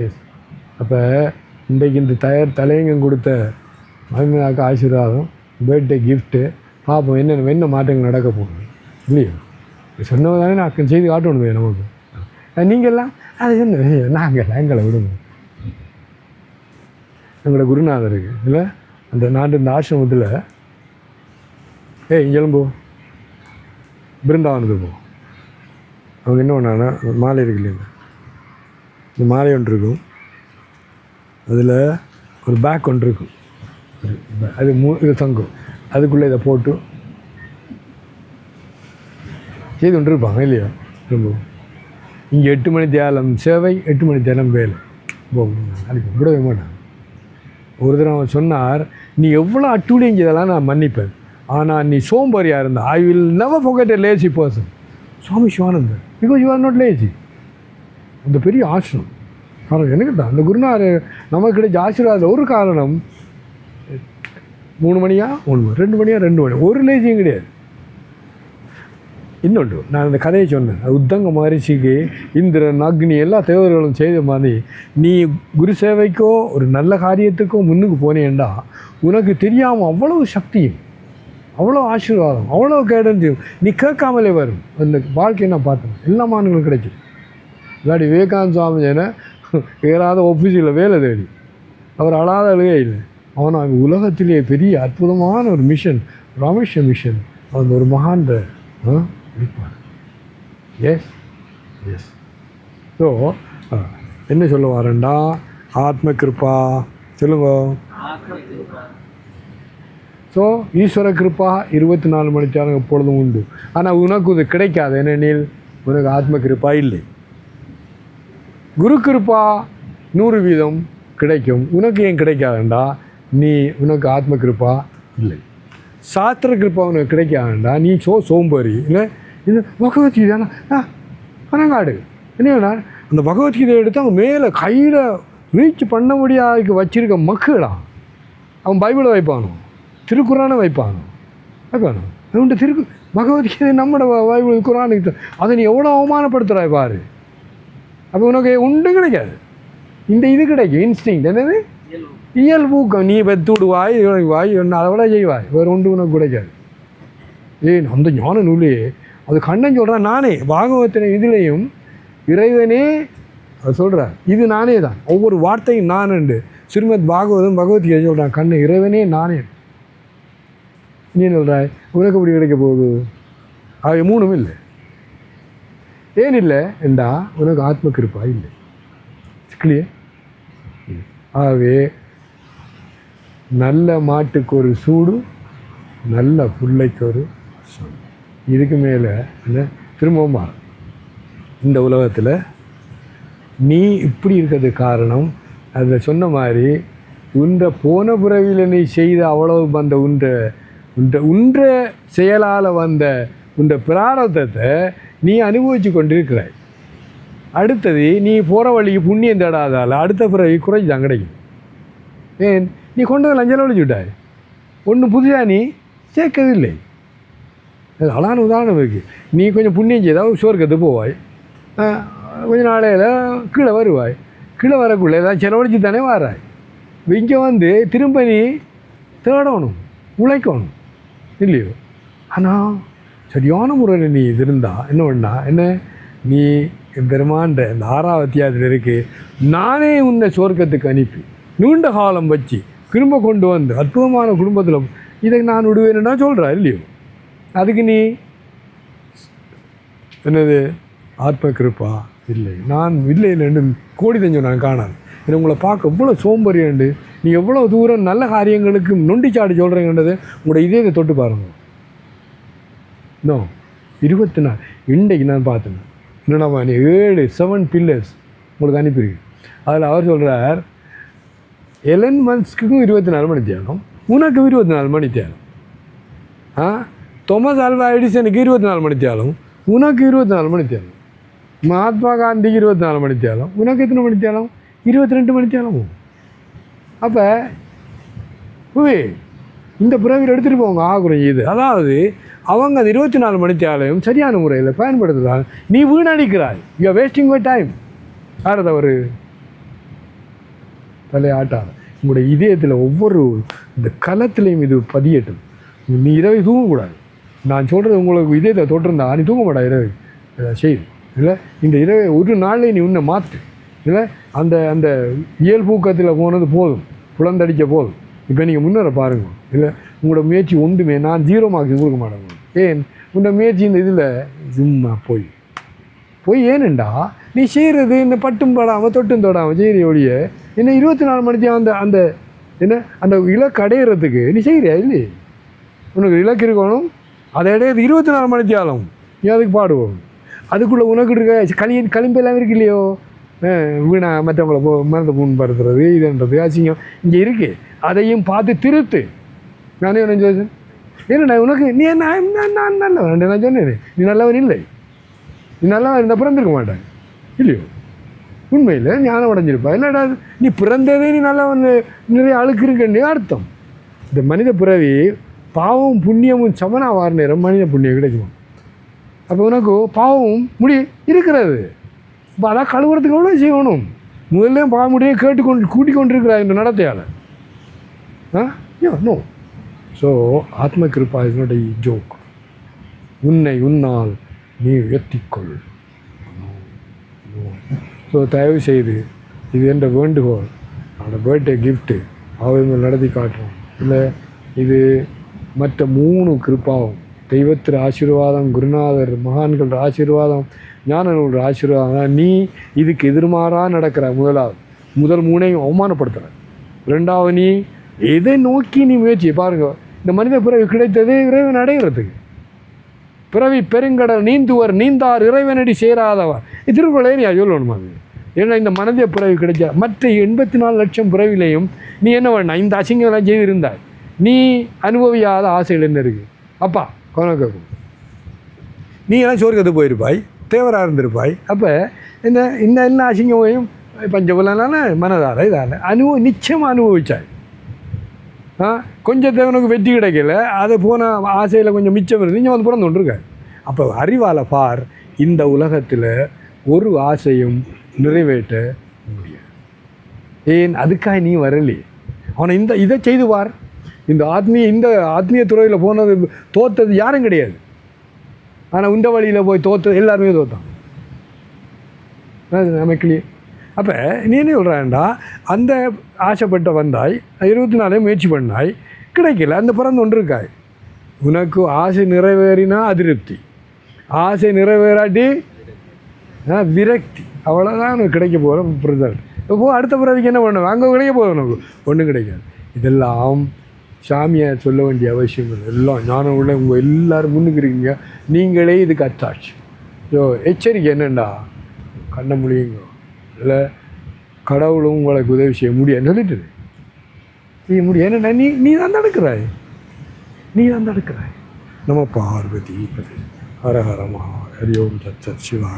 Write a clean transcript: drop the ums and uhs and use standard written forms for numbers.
S. அப்போ இன்றைக்கு இந்த தலையங்கம் கொடுத்த மகிமையாக்க ஆசீர்வாதம், பர்த்டே கிஃப்ட்டு பார்ப்போம் என்ன மாற்றங்கள் நடக்க போகுது இல்லையோ. சொன்னது தானே நான் செய்து காட்டணும் நமக்கு. நீங்கள்லாம் அது என்ன நாங்கள் எங்களை விடுங்க. எங்களோட குருநாதருக்கு இல்லை அந்த நாட்டு இந்த ஆசிரமத்தில் இங்கெலும்போ பிருந்தாவனத்துக்கு போ. அவங்க என்ன பண்ணாங்கன்னா மாலை இருக்கு இல்லைங்க, இந்த மாலை ஒன்று இருக்கும், அதில் ஒரு பேக் ஒன்று இருக்கும், அது இது தங்கும், அதுக்குள்ளே இதை போட்டு செய்து கொண்டு இருப்பாங்க இல்லையா. ரொம்ப இங்கே 8 மணி தியாலம் சேவை, 8 மணி தியாலம் வேலை. அதுக்கு விடவே மாட்டாங்க. ஒரு தடவை அவன் சொன்னார், நீ எவ்வளோ அட்டூழியம் செய்தெல்லாம் நான் மன்னிப்பேன், ஆனால் நீ சோம்பேறியாக இருந்தா I will never forget a lazy person. Swami Sivanandar, because you are not lazy. அந்த பெரிய ஆசிரம் காரணம் எனக்கு தான் அந்த குருநாதர் நமக்கு கிடைச்ச ஆசீர்வாதம். ஒரு காரணம் 3 மணியா 1 மணி, 2 மணியா 2 மணி, ஒரு லேசியும் கிடையாது. இன்னொன்று நான் அந்த கதையை சொன்னேன், உத்தங்க மகரிஷிக்கு இந்திரன் அக்னி எல்லா தேவர்களும் செய்த மாதிரி நீ குரு சேவைக்கோ ஒரு நல்ல காரியத்துக்கோ முன்னுக்கு போனேன்டா உனக்கு தெரியாமல் அவ்வளவு சக்தியும் அவ்வளோ ஆசீர்வாதம் அவ்வளோ கைடன்ஸையும் நீ கேட்காமலே வரும். அந்த வாழ்க்கையை நான் பார்த்தேன், எல்லா மாணவர்களும் கிடைக்கும். இல்லாடி விவேகானந்த சுவாமி ஏன்னா ஏறாத ஆஃபீஸில் வேலை தேடி அவர் அழாத அழுகே இல்லை. அவன் உலகத்திலேயே பெரிய அற்புதமான ஒரு மிஷன், ராமேஸ்வர மிஷன், அந்த ஒரு மகான் இருப்பார். S S. ஸோ என்ன சொல்ல வரேன்டா, ஆத்ம கிருப்பா சொல்லுங்க. ஸோ ஈஸ்வர கிருப்பா 24 மணி நேரம் எப்பொழுதும் உண்டு. ஆனால் உனக்கு இது கிடைக்காது, ஏனெனில் உனக்கு ஆத்ம கிருப்பா இல்லை. குரு கிருப்பா 100% கிடைக்கும், உனக்கு ஏன் கிடைக்காதுண்டா உனக்கு ஆத்ம கிருப்பா இல்லை. சாஸ்திர கிருப்பா உனக்கு கிடைக்காதுண்டா நீ சோம்பேறி இல்லை. இந்த பகவத்கீதை பனங்காடு என்ன அந்த பகவத்கீதை எடுத்து அவங்க மேலே கையில் ரீச் பண்ண முடியாதுக்கு வச்சிருக்க மக்களா. அவன் பைபிளை வைப்பானோ, திருக்குறானை வைப்பானோ, வைப்பானோ. அவன்கிட்ட பகவத்கீதை நம்மளோட பைபிள் குரானுக்கு அதை நீ எவ்வளோ அவமானப்படுத்துகிறாய் பாரு. அப்போ உனக்கு ஒன்றும் கிடைக்காது. இந்த இது கிடைக்கும் இன்ஸ்டிங், என்னது இயல்பூக்கம். நீ வெத்துடுவாய் வாய் ஒன்று அதை விட செய்வாய், வேறு ஒன்று உனக்கு கிடைக்காது. அந்த ஞான நூலே அது கண்ணன் சொல்கிறான். நானே பாகவத்தின இதுலேயும் இறைவனே அது சொல்கிறார், இது நானே தான், ஒவ்வொரு வார்த்தையும் நான் உண்டு. ஸ்ரீமத் பாகவதம் பகவத்கீதை சொல்கிறான், கண்ணு இறைவனே நானே. நீ சொல்கிறாய் உனக்கு எப்படி கிடைக்க போகுது? அவை 3 இல்லை. ஏன் இல்லை என்றா உனக்கு ஆத்ம கிருப்பா இல்லை. கிளியர். ஆகவே நல்ல மாட்டுக்கு ஒரு சூடு, நல்ல புள்ளைக்கு ஒரு சூடு. இதுக்கு மேலே என்ன திரும்பவுமா இந்த உலகத்தில் நீ இப்படி இருக்கிறதுக்கு காரணம் அதில் சொன்ன மாதிரி உன்ற போன பிறவியில் நீ செய்த அவ்வளவு வந்த உன்ற செயலால் வந்த உன்ற பிராரதத்தை நீ அனுபவித்து கொண்டிருக்கிறாய். அடுத்தது நீ போகிற வழிக்கு புண்ணியம் தேடாதால் அடுத்த பிறவி குறைச்சி தான் கிடைக்கும். ஏன் நீ கொண்டு லஞ்சல் ஒழிச்சு விட்டாய், ஒன்றும் புதுசாக நீ சேர்க்கவில்லை. அழகான உதாரணம் இருக்குது. நீ கொஞ்சம் புண்ணியம் செய்தால் சோர்க்கத்துக்கு போவாய், கொஞ்சம் நாளையில் கீழே வருவாய், கீழே வரக்குள்ளே ஏதாவது செலவழிச்சு தானே வராய். இங்கே வந்து திரும்ப நீ தேடணும், உழைக்கணும் இல்லையோ. ஆனால் சரியான முறையில் நீ இது இருந்தால் என்ன பண்ணா என்ன, நீ பெருமாண்ட இந்த 6ஆவது அத்தியாயத்தில் இருக்குது, நானே உன்னை சொர்க்கத்துக்கு அனுப்பி நீண்ட காலம் வச்சு திரும்ப கொண்டு வந்து அற்புதமான குடும்பத்தில் இதை நான் விடுவேன்னா சொல்கிறா இல்லையோ. அதுக்கு நீ என்னது ஆத்ம கிருப்பா இல்லை, நான் இல்லை இல்லைன்னு கோடி தெரிஞ்சு நான் காணாது. ஏன்னா உங்களை பார்க்க எவ்வளோ சோம்பறியண்டு, நீ எவ்வளோ தூரம் நல்ல காரியங்களுக்கு நொண்டிச்சாடி சொல்கிறீங்கன்றது உங்களோட இதயத்தை தொட்டு பாருங்கள். இன்னும் 24 இன்றைக்கு நான் பார்த்தேன் என்னென்னா நீ 7 பில்லர்ஸ் உங்களுக்கு அனுப்பியிருக்கு. அதில் அவர் சொல்கிறார் எலன் மஸ்க்குக்கும் 24 மணி தியானம், உனக்கு 24 மணி தியானம். தொமஸ் ஆல்வா எடிசனுக்கு 24 மணி தியானம், உனக்கு 24 மணி தியானம். மகாத்மா காந்திக்கு 24 மணி தியானம், உனக்கு எத்தனை மணி தியானம்? 22 மணி தியானமும். அப்போ இந்த பிறவியில் எடுத்துகிட்டு போவாங்க ஆகுறேன் இது. அதாவது அவங்க அந்த 24 மணி தியானம் சரியான முறையில் பயன்படுத்துகிறாங்க. நீ வீணடிக்கிறாய், you are wasting your time. யார் தவறு? தலையாட்டாத உங்களுடைய இதயத்தில் ஒவ்வொரு இந்த களத்திலையும் இது பதியட்டும். நீ இரவு தூங்கக்கூடாது. நான் சொல்கிறது உங்களுக்கு இதயத்தை தொட்டிருந்தா நீ தூங்க மாட்டா இரவு செய்து இல்லை. இந்த இரவு ஒரு நாளில் நீ உன்னை மாற்று இல்லை. அந்த அந்த இயல்பூக்கத்தில் போனது போதும், புலந்தடிக்க போதும். இப்போ நீங்கள் முன்னேற பாருங்க இல்லை. உங்களோட முயற்சி ஒன்றுமே நான் 0 மார்க்ஸ் கொடுக்க மாட்டேங்க. ஏன் உங்களோட முயற்சி இந்த இதில் சும்மா போய் ஏனண்டா நீ செய்கிறது இந்த பட்டும் படாமல் தொட்டும் தொடாமல் செய்கிற ஒழிய என்ன 24 மணிக்கு அந்த என்ன அந்த இலக்கு அடையிறதுக்கு நீ செய்கிறியா இல்லையே? உனக்கு இலக்கு இருக்கணும், அதை அடையிறது 24 மணிக்கு ஆளும். நீ அதுக்கு பாடுவோம். அதுக்குள்ளே உனக்கு இருக்க களிம்பெல்லாம் இருக்கு இல்லையோ, வீணா மற்றவங்களை மறந்து புண்படுத்துறது இதுன்றது அசிங்கம் இங்கே இருக்குது. அதையும் பார்த்து திருத்து. நானே ஒன்று சொல்லுவேன், ஏன்னா உனக்கு நீ நான் நல்லவன் நான் சொன்னேன். நீ நல்லவன் இல்லை, நீ நல்லவன் இருந்தால் பிறந்திருக்க மாட்டேன் இல்லையோ? உண்மையில் ஞானம் அடைஞ்சிருப்பா. இல்லைடா நீ பிறந்ததே நீ நல்லவன் நிறைய அழுக்கு இருக்குன்னு அர்த்தம். இந்த மனித பிறவி பாவமும் புண்ணியமும் சமனா வார நேரம் மனித புண்ணியம் கிடைக்குமா? அப்போ உனக்கு பாவமும் முடி இருக்கிறது. இப்போ அதான் கழுவுறதுக்கு எவ்வளோ செய்யணும். முதல்ல பாவ முடியை கூட்டிக் கொண்டிருக்கிறார் இந்த நடத்தையால். No. So atma kripa is not a joke. உன்னால் நீ உயர்த்திக்கொள். ஸோ தயவு செய்து இது என்ற வேண்டுகோள். அந்த பர்த்டே கிஃப்ட்டு அவங்க நடத்தி காட்டுறோம் இல்லை. இது மற்ற 3 கிருப்பாவும் தெய்வத்தின் ஆசீர்வாதம், குருநாதர் மகான்களோட ஆசீர்வாதம், ஞானங்களோட ஆசீர்வாதம். நீ இதுக்கு எதிர்மாறாக நடக்கிற முதல் 3ஐயும் அவமானப்படுத்துகிற. 2வது நீ எதை நோக்கி நீ முயற்சி பாருங்க. இந்த மனித பிறவி கிடைத்தது இறைவன் அடைகிறதுக்கு. பிறவி பெருங்கடல் நீந்துவர் நீந்தார் இறைவனடி சேராதவர். திருக்குறளே நீ சொல்லணுமா? ஏன்னா இந்த மனித பிறவி கிடைச்ச மற்ற 84 லட்சம் பிறவிலையும் நீ என்ன பண்ண? இந்த அசிங்கம்லாம் செய்திருந்தாய். நீ அனுபவியாத ஆசைகள் என்ன இருக்குது? அப்பா கவனம், நீ எல்லாம் சோர்க்கத்து போயிருப்பாய், தேவராக இருந்திருப்பாய். அப்போ என்ன அசிங்கமையும் பஞ்சபுலனால மனதார இதால் நிச்சயமாக அனுபவிச்சாய். கொஞ்சம் தேவனுக்கு வெற்றி கிடைக்கல, அதை போன ஆசையில் கொஞ்சம் மிச்சம் இருந்து இங்கே வந்து பிறந்து கொண்டிருக்க. அப்போ அறிவால் பார், இந்த உலகத்தில் ஒரு ஆசையும் நிறைவேற்ற முடியாது. ஏன்? அதுக்காக நீ வரலே. அவனை இதை செய்து பார். இந்த ஆத்மீய துறையில் போனது தோற்றது யாரும் கிடையாது. ஆனால் இந்த வழியில் போய் தோற்றது எல்லாருமே தோற்றான். அது நமக்கு. அப்போ நீ என்ன சொல்கிறாண்டா, அந்த ஆசைப்பட்ட வந்தாய், 24 முயற்சி பண்ணாய், கிடைக்கல, அந்த பிறந்து ஒன்று இருக்காய். உனக்கு ஆசை நிறைவேறினா அதிருப்தி, ஆசை நிறைவேறாட்டி விரக்தி. அவ்வளோதான் உனக்கு கிடைக்க போகிற ரிசல்ட். இப்போ அடுத்த பிறவிக்கு என்ன பண்ணுவோம்? அங்கே கிடைக்க போதும், உனக்கு ஒன்றும் கிடைக்காது. இதெல்லாம் சாமியை சொல்ல வேண்டிய அவசியம் இல்லை. எல்லாம் ஞானம் உள்ள உங்கள் எல்லோரும் முன்னுக்கு இருக்கீங்க. நீங்களே இதுக்கு அத்தாட்சி. எச்சரிக்கை என்னண்டா, கண்ண முடியுங்க இல்லை, கடவுளும் உங்களுக்கு உதவி செய்ய முடியாதுன்னு சொல்லிட்டு செய்ய முடியும். ஏன்னா நீ தான் தடுக்கிறாய். நம்ம பார்வதி ஹர ஹர மகா ஹரி ஓம் தத் சத் சிவா.